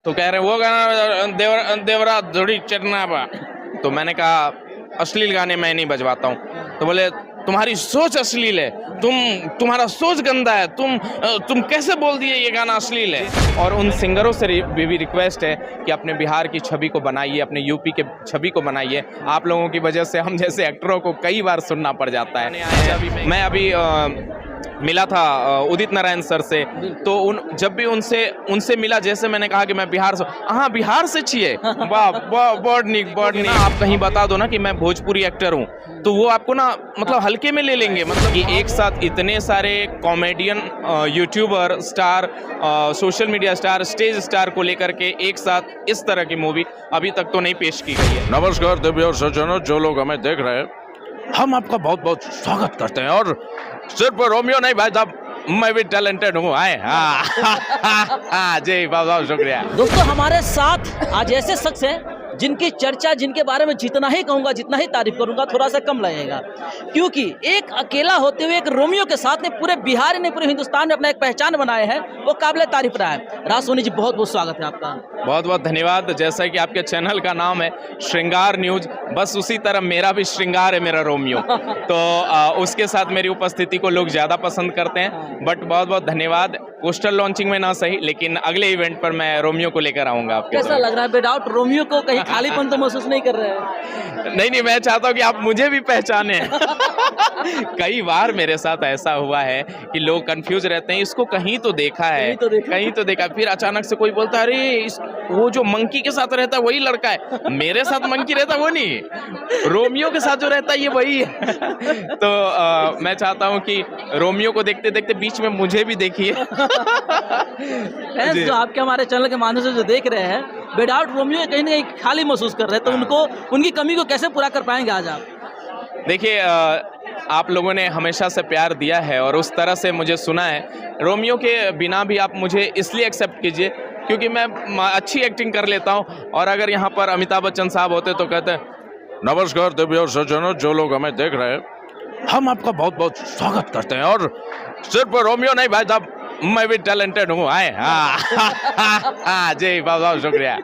तो कह रहे वो गाना देवरा धुड़ी चरनाबा। तो मैंने कहा अश्लील गाने मैं नहीं बजवाता हूँ। तो बोले तुम्हारी सोच अश्लील है, तुम्हारा सोच गंदा है, तुम कैसे बोल दिए ये गाना अश्लील है। और उन सिंगरों से भी रिक्वेस्ट है कि अपने बिहार की छवि को बनाइए, अपने यूपी के छवि को बनाइए। आप लोगों की वजह से हम जैसे एक्टरों को कई बार सुनना पड़ जाता है। मैं अभी मिला था उदित नारायण सर से, तो जब भी उनसे मिला, जैसे मैंने कहा कि मैं बिहार से, हाँ बिहार से छिए, वाह बहुत निक। आप कहीं बता दो ना कि मैं भोजपुरी एक्टर हूँ, तो वो आपको ना मतलब हल्के में ले लेंगे। मतलब कि एक साथ इतने सारे comedian, YouTuber star, social media star, stage star को लेकर के एक साथ इस तरह की मूवी अभी तक तो नहीं पेश की गई है। नमस्कार देवी और सज्जनों, जो लोग हमें देख रहे हैं, हम आपका बहुत बहुत स्वागत करते हैं। और सिर्फ रोमियो नहीं भाई साहब, मैं भी टैलेंटेड हूँ। आए हाँ जी, बहुत बहुत शुक्रिया। दोस्तों, हमारे साथ आज ऐसे शख्स हैं जिनकी चर्चा, जिनके बारे में जितना ही कहूँगा, जितना ही तारीफ करूँगा, थोड़ा सा कम लगेगा, क्योंकि एक अकेला होते हुए एक रोमियो के साथ ने पूरे बिहार ने, पूरे हिंदुस्तान में अपना एक पहचान बनाए हैं, वो काबिल तारीफ रहा है। राज सोनी जी, बहुत बहुत स्वागत है आपका। बहुत बहुत धन्यवाद। जैसा कि आपके चैनल का नाम है श्रृंगार न्यूज, बस उसी तरह मेरा भी श्रृंगार है, मेरा रोमियो। तो उसके साथ मेरी उपस्थिति को लोग ज़्यादा पसंद करते हैं। बट बहुत बहुत धन्यवाद। पोस्टर लॉन्चिंग में ना सही, लेकिन अगले इवेंट पर मैं रोमियो को लेकर आऊँगा आपके। कैसा लग रहा है? विदाउट रोमियो को कहीं खालीपन तो महसूस नहीं कर रहे हैं? नहीं, मैं चाहता हूँ कि आप मुझे भी पहचाने। कई बार मेरे साथ ऐसा हुआ है कि लोग कंफ्यूज रहते हैं, इसको कहीं तो देखा है, कहीं तो देखा, फिर अचानक से कोई बोलता है अरे वो जो मंकी के साथ रहता है वही लड़का है। मेरे साथ मंकी रहता वो नहीं, रोमियो के साथ जो रहता है ये वही है। तो मैं चाहता हूँ कि रोमियो को देखते देखते बीच में मुझे भी देखिए। जो आपके हमारे चैनल के माध्यम से जो देख रहे हैं, विदाउट रोमियो कहीं ना कहीं खाली महसूस कर रहे हैं, तो उनको, उनकी कमी को कैसे पूरा कर पाएंगे आज आप? देखिए, आप लोगों ने हमेशा से प्यार दिया है और उस तरह से मुझे सुना है। रोमियो के बिना भी आप मुझे इसलिए एक्सेप्ट कीजिए क्योंकि मैं अच्छी एक्टिंग कर लेता हूँ। और अगर यहाँ पर अमिताभ बच्चन साहब होते तो कहते नमस्कार देवी और सज्जनों, जो लोग हमें देख रहे हैं, हम आपका बहुत बहुत स्वागत करते हैं। और सिर्फ रोमियो नहीं भाई साहब, मैं भी टैलेंटेड हूँ। आए हाँ जी, बहुत बहुत शुक्रिया।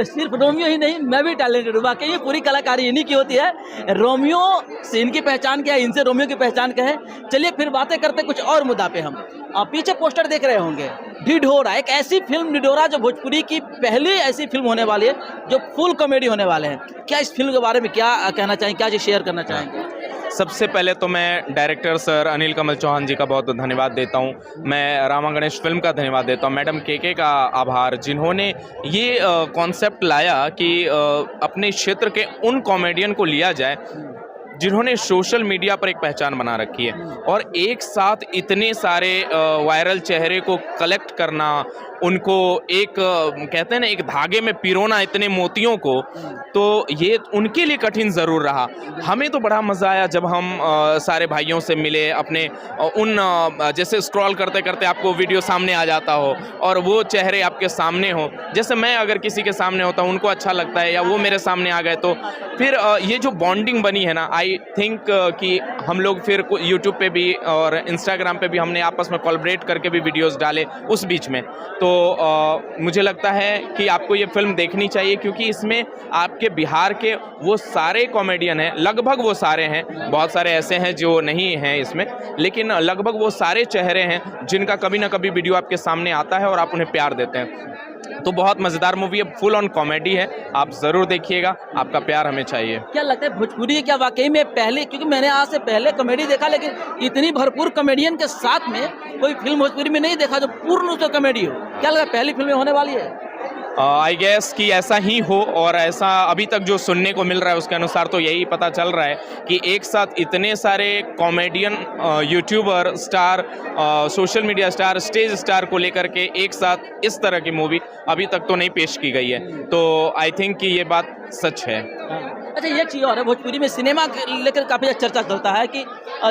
सिर्फ रोमियो ही नहीं, मैं भी टैलेंटेड हूँ। वाकई ये पूरी कलाकारी इन्हीं की होती है। रोमियो से इनकी पहचान क्या है, इनसे रोमियो की पहचान क्या है। चलिए फिर बातें करते कुछ और मुद्दा पे। हम पीछे पोस्टर देख रहे होंगे, ढिढोरा, एक ऐसी फिल्म ढिढोरा जो भोजपुरी की पहली ऐसी फिल्म होने वाली है जो फुल कॉमेडी होने वाले हैं। क्या इस फिल्म के बारे में क्या कहना चाहेंगे, क्या चीज़ शेयर करना चाहेंगे? सबसे पहले तो मैं डायरेक्टर सर अनिल कमल चौहान जी का बहुत धन्यवाद देता हूं। मैं रामा गणेश फिल्म का धन्यवाद देता हूं। मैडम के का आभार, जिन्होंने ये कॉन्सेप्ट लाया कि अपने क्षेत्र के उन कॉमेडियन को लिया जाए जिन्होंने सोशल मीडिया पर एक पहचान बना रखी है, और एक साथ इतने सारे वायरल चेहरे को कलेक्ट करना, उनको एक कहते हैं ना, एक धागे में पिरोना इतने मोतियों को, तो ये उनके लिए कठिन ज़रूर रहा। हमें तो बड़ा मज़ा आया जब हम सारे भाइयों से मिले, अपने उन जैसे स्क्रॉल करते करते आपको वीडियो सामने आ जाता हो और वो चेहरे आपके सामने हो। जैसे मैं अगर किसी के सामने होता हूँ, उनको अच्छा लगता है, या वो मेरे सामने आ गए, तो फिर ये जो बॉन्डिंग बनी है ना, आई थिंक कि हम लोग फिर यूट्यूब पे भी और इंस्टाग्राम पे भी हमने आपस में कोलैबोरेट करके भी वीडियोस डाले उस बीच में। तो मुझे लगता है कि आपको ये फिल्म देखनी चाहिए, क्योंकि इसमें आपके बिहार के वो सारे कॉमेडियन हैं, लगभग वो सारे हैं, बहुत सारे ऐसे हैं जो नहीं हैं इसमें, लेकिन लगभग वो सारे चेहरे हैं जिनका कभी ना कभी वीडियो आपके सामने आता है और आप उन्हें प्यार देते हैं। तो बहुत मज़ेदार मूवी है, फुल ऑन कॉमेडी है, आप ज़रूर देखिएगा, आपका प्यार हमें चाहिए। क्या लगता है भोजपुरी क्या वाकई में पहले, क्योंकि मैंने आज से पहले कॉमेडी देखा, लेकिन इतनी भरपूर कॉमेडियन के साथ में कोई फिल्म भोजपुरी में नहीं देखा जो पूर्ण रूप से कॉमेडी हो। क्या लगता है पहली फिल्म होने वाली है? आई गेस कि ऐसा ही हो, और ऐसा अभी तक जो सुनने को मिल रहा है उसके अनुसार तो यही पता चल रहा है कि एक साथ इतने सारे comedian, YouTuber star, social media star, stage star को लेकर के एक साथ इस तरह की मूवी अभी तक तो नहीं पेश की गई है। तो आई थिंक कि ये बात सच है। अच्छा, ये चीज़ और है, भोजपुरी में सिनेमा लेकर काफ़ी चर्चा चलता है कि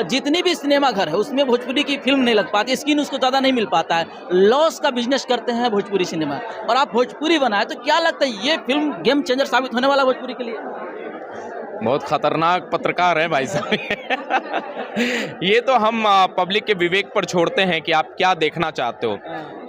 जितनी भी सिनेमा घर है उसमें भोजपुरी की फिल्म नहीं लग पाती, स्क्रीन उसको ज़्यादा नहीं मिल पाता है, लॉस का बिजनेस करते हैं भोजपुरी सिनेमा, और आप भोजपुरी बनाए, तो क्या लगता है ये फिल्म गेम चेंजर साबित होने वाला भोजपुरी के लिए? बहुत खतरनाक पत्रकार है भाई साहब। ये तो हम पब्लिक के विवेक पर छोड़ते हैं कि आप क्या देखना चाहते हो।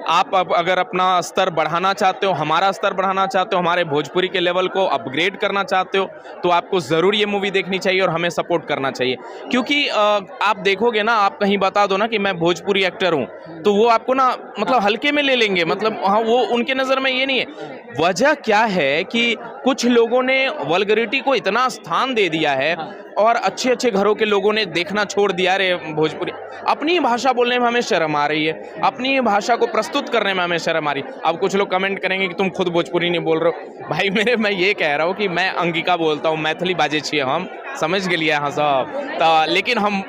आप अब अगर अपना स्तर बढ़ाना चाहते हो, हमारा स्तर बढ़ाना चाहते हो, हमारे भोजपुरी के लेवल को अपग्रेड करना चाहते हो, तो आपको ज़रूर ये मूवी देखनी चाहिए और हमें सपोर्ट करना चाहिए। क्योंकि आप देखोगे ना, आप कहीं बता दो ना कि मैं भोजपुरी एक्टर हूँ, तो वो आपको ना मतलब हल्के में ले लेंगे, मतलब हाँ, वो उनके नज़र में ये नहीं है। वजह क्या है कि कुछ लोगों ने वल्गरिटी को इतना स्थान दे दिया है और अच्छे अच्छे घरों के लोगों ने देखना छोड़ दिया। रे भोजपुरी अपनी ही भाषा बोलने में हमें शर्म आ रही है, अपनी ही भाषा को प्रस्तुत करने में हमें शर्म आ रही है। अब कुछ लोग कमेंट करेंगे कि तुम खुद भोजपुरी नहीं बोल रहे हो। भाई मेरे, मैं ये कह रहा हूँ कि मैं अंगिका बोलता हूँ, मैथिली बाजे छिए हम, समझ गेलिए हाँ सब। तो लेकिन हम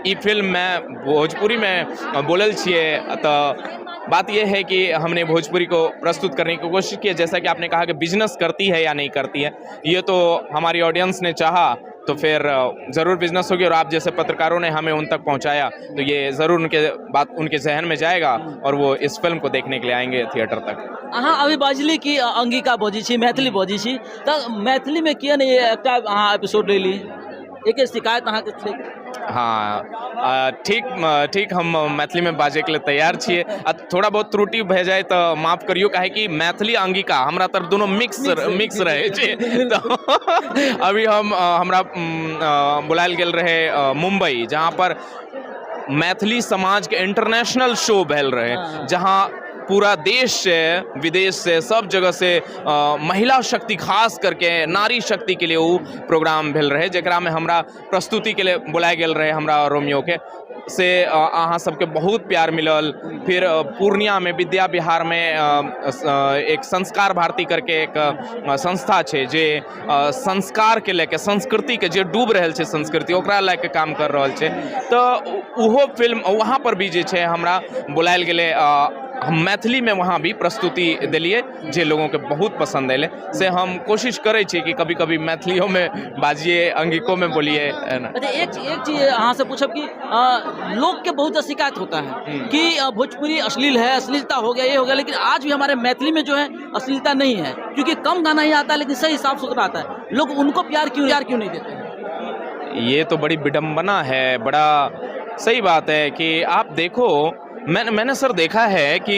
ई फिल्म में भोजपुरी में बोलल छिए, तो बात यह है कि हमने भोजपुरी को प्रस्तुत करने की कोशिश की है। जैसा कि आपने कहा कि बिजनेस करती है या नहीं करती है, ये तो हमारी ऑडियंस ने चाहा तो फिर ज़रूर बिजनेस होगी, और आप जैसे पत्रकारों ने हमें उन तक पहुंचाया तो ये ज़रूर उनके जहन में जाएगा और वो इस फिल्म को देखने के लिए आएंगे थिएटर तक। हाँ, अभी बाजली की अंगिका बोजी छी, मैथिली बोजी छी, तो मैथिली में किया नहीं एकटा अहाँ एपिसोड ले ली, एक शिकायत अहाँ के छै? हाँ, ठीक हम मैथिली में बाजे के लिए तैयार छिए। थोड़ा बहुत त्रुटि भए जाए तो माफ करियो, काहे कि मैथिली अंगिका हमरा तरफ दोनों मिक्स रहे छे। तो अभी हमरा बुलायल गेल रहे मुंबई, जहाँ पर मैथिली समाज के इंटरनेशनल शो भेल रहे, जहाँ पूरा देश से विदेश से सब जगह से महिला शक्ति, खास करके नारी शक्ति के लिए वो प्रोग्राम भेल रहे, जेकरा में हमरा प्रस्तुति के लिए बुलाए गेल रहे हमरा रोमियो के से अहाँ सबके बहुत प्यार मिलल। फिर पूर्णिया में विद्या विहार में एक संस्कार भारती करके एक संस्था छै जे संस्कार के लेके, संस्कृति के जे डूब रहल छै संस्कृति, ओकरा लेके काम कर रहल छै। तो उहो फिल्म वहाँ पर भी जे छै हमरा बुलायल गेलै, हम मैथिली में वहाँ भी प्रस्तुति दिलिए, जे लोगों के बहुत पसंद अले। से हम कोशिश करे छी कि कभी कभी मैथिलियों में बाजिए, अंगिको में बोलिए। अच्छा, एक चीज अहाँ से पूछब कि लोग के बहुत शिकायत होता है कि भोजपुरी अश्लील है, अश्लीलता हो गया, ये हो गया, लेकिन आज भी हमारे मैथिली में जो है अश्लीलता नहीं है, क्योंकि कम गाना ही आता है लेकिन सही साफ सुथरा आता है। लोग उनको प्यार क्यों नहीं देते हैं? ये तो बड़ी विडम्बना है। बड़ा सही बात है कि आप देखो, मैंने सर देखा है कि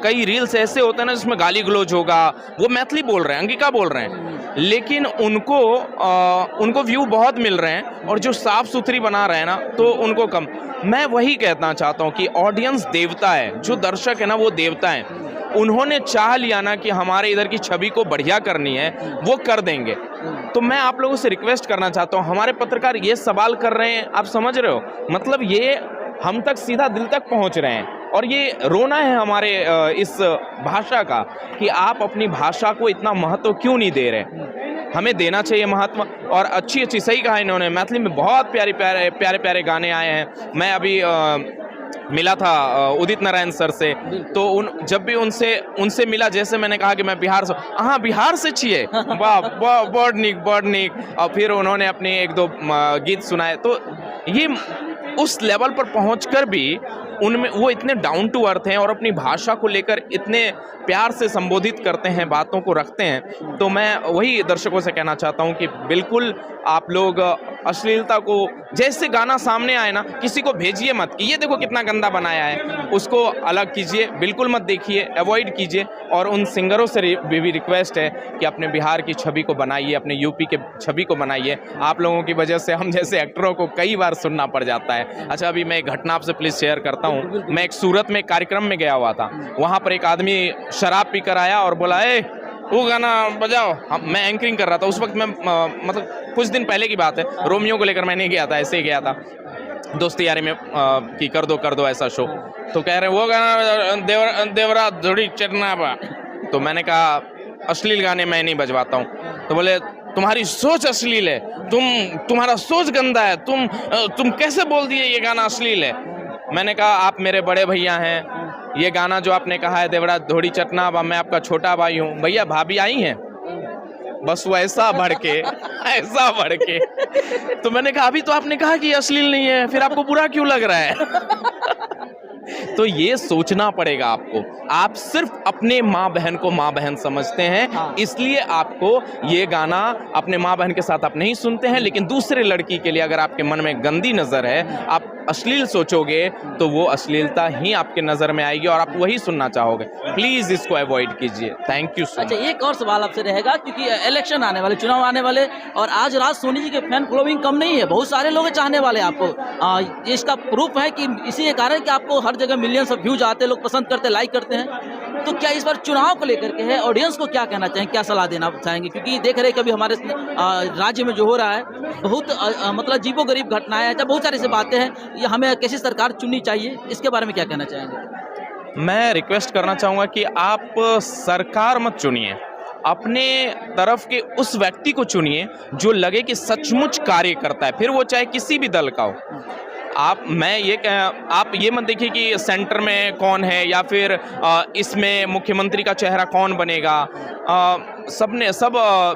कई रील्स ऐसे होते हैं ना जिसमें गाली गलौज होगा, वो मैथिली बोल रहे हैं, अंगिका बोल रहे हैं, लेकिन उनको व्यू बहुत मिल रहे हैं, और जो साफ सुथरी बना रहे हैं ना तो उनको कम। मैं वही कहना चाहता हूँ कि ऑडियंस देवता है, जो दर्शक है ना वो देवता है। उन्होंने चाह लिया ना कि हमारे इधर की छवि को बढ़िया करनी है, वो कर देंगे। तो मैं आप लोगों से रिक्वेस्ट करना चाहता हूँ, हमारे पत्रकार ये सवाल कर रहे हैं, आप समझ रहे हो, मतलब ये हम तक सीधा दिल तक पहुंच रहे हैं, और ये रोना है हमारे इस भाषा का कि आप अपनी भाषा को इतना महत्व क्यों नहीं दे रहे। हमें देना चाहिए महत्व। और अच्छी सही कहा इन्होंने, मैथिली में बहुत प्यारे गाने आए हैं। मैं अभी मिला था उदित नारायण सर से, तो जब भी उनसे मिला, जैसे मैंने कहा कि मैं बिहार से, हाँ बिहार से छिए, वाह बड़ नीक। और फिर उन्होंने अपने एक दो गीत सुनाए। तो ये उस लेवल पर पहुंचकर भी उनमें वो इतने डाउन टू अर्थ हैं और अपनी भाषा को लेकर इतने प्यार से संबोधित करते हैं, बातों को रखते हैं। तो मैं वही दर्शकों से कहना चाहता हूं कि बिल्कुल आप लोग अश्लीलता को, जैसे गाना सामने आए ना, किसी को भेजिए मत कि ये देखो कितना गंदा बनाया है, उसको अलग कीजिए, बिल्कुल मत देखिए, अवॉइड कीजिए। और उन सिंगरों से भी रिक्वेस्ट है कि अपने बिहार की छवि को बनाइए, अपने यूपी के छवि को बनाइए। आप लोगों की वजह से हम जैसे एक्टरों को कई बार सुनना पड़ जाता है। अच्छा, अभी मैं एक घटना आपसे प्लीज़ शेयर करता हूँ। मैं एक सूरत में कार्यक्रम में गया हुआ था, वहाँ पर एक आदमी शराब पीकर आया और बोला, ए वो गाना बजाओ। मैं एंकरिंग कर रहा था उस वक्त, मैं मतलब कुछ दिन पहले की बात है, रोमियो को लेकर मैं नहीं गया था, ऐसे ही गया था दोस्ती यारी में कि कर दो ऐसा शो। तो कह रहे वो गाना देवरा धोड़ी चटना बा। तो मैंने कहा अश्लील गाने मैं नहीं बजवाता हूँ। तो बोले तुम्हारी सोच अश्लील है, तुम्हारा सोच गंदा है, तुम कैसे बोल दिए ये गाना अश्लील है। मैंने कहा आप मेरे बड़े भैया हैं, ये गाना जो आपने कहा है देवरा धोड़ी चटना बा, मैं आपका छोटा भाई हूँ। भैया भाभी आई हैं, बस वो ऐसा बढ़ के तो मैंने कहा अभी तो आपने कहा कि अश्लील नहीं है, फिर आपको बुरा क्यों लग रहा है। तो ये सोचना पड़ेगा आपको। आप सिर्फ अपने माँ बहन को माँ बहन समझते हैं, हाँ। इसलिए आपको ये गाना अपने माँ बहन के साथ आप नहीं सुनते हैं, लेकिन दूसरे लड़की के लिए अगर आपके मन में गंदी नज़र है, आप अश्लील सोचोगे, तो वो अश्लीलता ही आपके नज़र में आएगी और आप वही सुनना चाहोगे। प्लीज़ इसको अवॉइड कीजिए। थैंक यू सो अच्छा, मच। एक और सवाल आपसे रहेगा, क्योंकि इलेक्शन आने वाले, चुनाव आने वाले, और आज राज सोनी जी के फैन फॉलोइंग कम नहीं है, बहुत सारे लोग चाहने वाले हैं आपको। ये इसका प्रूफ है कि इसी के कारण कि आपको हर जगह मिलियंस ऑफ व्यूज आते हैं, लोग पसंद करते हैं, लाइक करते हैं। तो क्या इस बार चुनाव को लेकर के है, ऑडियंस को क्या कहना चाहेंगे, क्या सलाह देना चाहेंगे? क्योंकि देख रहे हैं कभी हमारे राज्य में जो हो रहा है, बहुत मतलब अजीबो गरीब घटनाएं हैं, जब बहुत सारी ऐसी बातें हैं, ये हमें कैसी सरकार चुननी चाहिए, इसके बारे में क्या कहना चाहेंगे? मैं रिक्वेस्ट करना चाहूँगा कि आप सरकार मत चुनिए, अपने तरफ के उस व्यक्ति को चुनिए जो लगे कि सचमुच कार्य करता है, फिर वो चाहे किसी भी दल का हो। आप ये मत देखिए कि सेंटर में कौन है या फिर इसमें मुख्यमंत्री का चेहरा कौन बनेगा।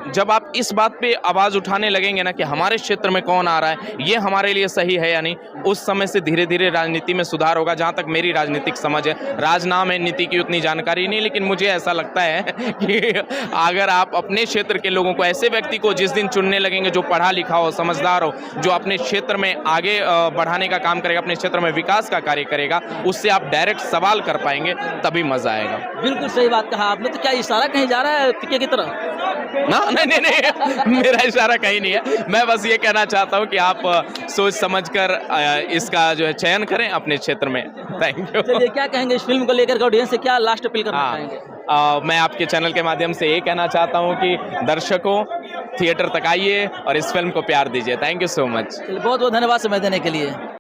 जब आप इस बात पे आवाज़ उठाने लगेंगे ना कि हमारे क्षेत्र में कौन आ रहा है, ये हमारे लिए सही है या नहीं, उस समय से धीरे धीरे राजनीति में सुधार होगा। जहाँ तक मेरी राजनीतिक समझ है, राजनाम है, नीति की उतनी जानकारी नहीं, लेकिन मुझे ऐसा लगता है कि अगर आप अपने क्षेत्र के लोगों को, ऐसे व्यक्ति को जिस दिन चुनने लगेंगे जो पढ़ा लिखा हो, समझदार हो, जो अपने क्षेत्र में आगे बढ़ाने का काम करेगा, अपने क्षेत्र में विकास का कार्य करेगा, उससे आप डायरेक्ट सवाल कर पाएंगे, तभी मजा आएगा। बिल्कुल सही बात कहा आपने। तो क्या इशारा कहीं जा रहा है पीके की तरफ? ना, नहीं, मेरा इशारा कहीं नहीं है। मैं बस ये कहना चाहता हूँ कि आप सोच समझकर इसका जो है चयन करें अपने क्षेत्र में। Thank you. चलिए, क्या कहेंगे इस फिल्म को लेकर के, ऑडियंस से क्या लास्ट अपील करना चाहेंगे? मैं आपके चैनल के माध्यम से ये कहना चाहता हूँ कि दर्शकों, थिएटर तक आइए और इस फिल्म को प्यार दीजिए। Thank you so much. चलिए, बहुत बहुत धन्यवाद समय देने के लिए।